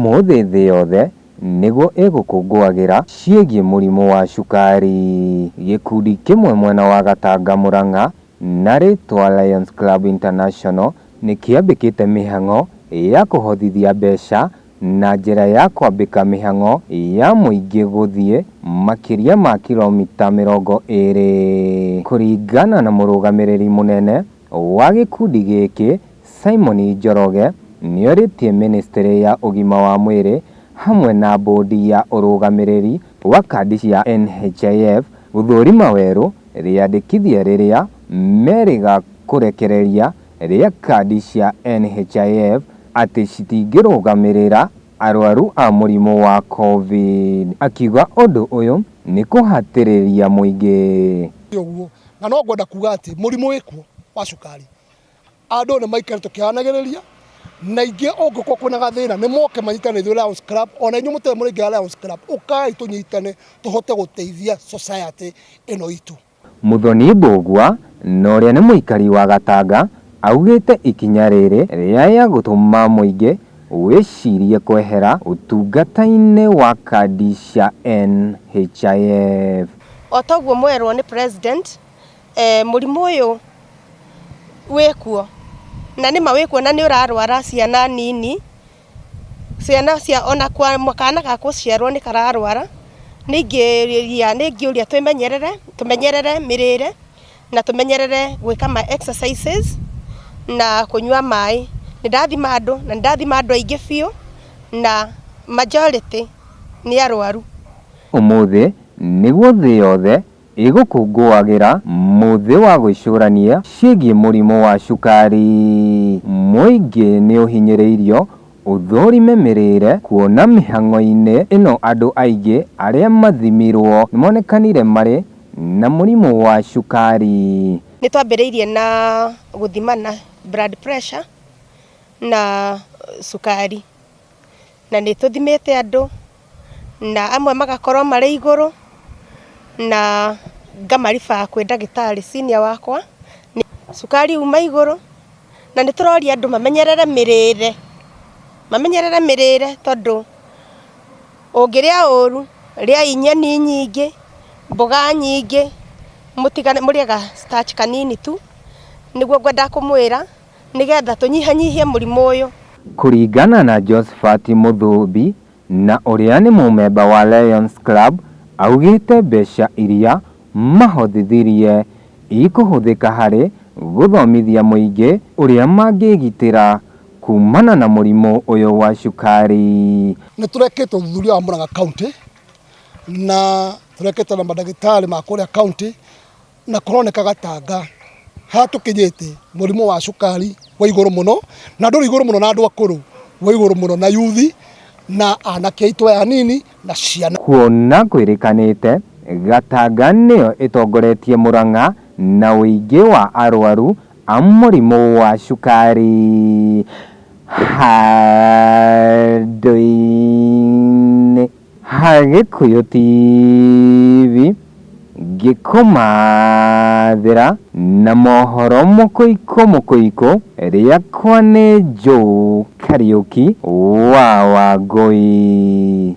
Ũmũthĩ thĩ yothe nĩguo ĩgũkũngũagĩra ciĩgiĩ mũrimũ wa cukari. Gĩkundi kĩmwe mwena wa Gatanga, Murang'a na rĩtwa Lions Club International nĩkĩambĩkĩte mĩhang'o ya kũhotithia mbeca na njĩra ya kwambĩka mĩhang'o ya mũingĩ gũthiĩ makĩria ma kilomita 20. Kũringana na mũrũgamĩrĩri mũnene wa gĩkundi gĩkĩ Simon Njoroge, nĩorĩtie ministry ya ũgima wa mwĩrĩ hamwe na bodi ya ũrũgamĩrĩri wa kandi cia NHIF gũthũrima werũ rĩandĩkithia rĩrĩa merĩga kũrekereria rĩa kandi cia NHIF atĩ citingĩrũgamĩrĩra arwaru a mũrimũ wa COVID. Akiuga ũndũ ũyũ nĩ kũhatĩrĩria mũingĩ. Na no ngwenda kuga atĩ mũrimũ wĩkuo wa cukari andũ nĩ maikarĩte kĩhanagĩrĩria na ingĩ ũngĩkorwo kwĩna gathĩna nĩ moke manyitane ithuĩ Lions Club, ona inyuĩ mũtarĩ mũrĩngĩ Lions Club, ũkai tũnyitane tũhote gũteithia society ĩno itũ. Muthoni Mbũgua na ũrĩa nĩ mũikari wa Gatanga augĩte ikinya rĩrĩ rĩa gũtũma mũingĩ wĩcirie kwehera ũtungata-inĩ wa kandi cia NHIF. O toguo mwerwo nĩ president, mũrimũ ũyũ wĩkuo na nĩ mawĩkuo na nĩ ũrarwara ciana nini, ciana cia ona kwa kana ga gũciarwo nĩ kararwara. Nĩngĩũria tũmenyerere mĩrĩre na tũmenyerere gwĩka ma exercises na kũnyua maĩ. Nĩndathima andũ aingĩ biũ na majority nĩ arwaru. Ũmũthĩ nĩguo thĩ yothe ĩgũkũngũagĩra mũthĩ wa gwĩcũrania ciĩgiĩ mũrimũ wa cukari. Mũingĩ nĩ ũhinyĩrĩirio ũthũrime mĩrĩre, kuona mĩhang'o-inĩ ĩno andũ aingĩ arĩa mathimirwo nĩmonekanire marĩ na mũrimũ wa cukari. Nĩ twambĩrĩirie na gũthimana blood pressure na cukari, na nĩ tũthimĩte andũ na amwe magakorwo marĩ igũrũ na ngamariba kwĩ ndagĩtarĩ senior wakwa. Cukari uma igũrũ na nĩ tũroria andũ mamenyerere mĩrĩre tondũ ũngĩrĩa ũru, rĩa nyeni nyingĩ, mboga nyingĩ, mũrĩe ga starch kanini tu, nĩguo ngwenda kũmwĩra nĩgetha tũnyihanyihie mũrimũ ũyũ. Kũringana na Josephat Mũthũmbi na ũrĩa nĩ mũmemba wa Lions Club, augĩte mbeca iria mahotithirie ikũhũthĩka harĩ gũthomithia mũingĩ ũrĩa mangĩgitĩra kumana na mũrimũ ũyũ wa cukari. Nĩ tũrekĩte ũthuthuria wa Murang'a County na tũrekĩte na mandagĩtarĩ ma kũrĩa county na kũroneka Gatanga hatũkinyĩte mũrimũ wa cukari wa igũrũ mũno, na ndũrĩ igũrũ mũno na andũ akũrũ, wa igũrũ mũno na yuthi na anake aitũ aya nini na ciana. Kuona kwĩrĩkanĩte Gatanga nĩyo ĩtongoretie Murang'a na ũingĩ wa arwaru a mũrimũ wa cukari. Handũ-inĩ ha Gĩkũyũ TV ngĩkũmathĩra na mohoro mũkũikũ rĩakwa nĩ Joe Kariuki wa Wangũi.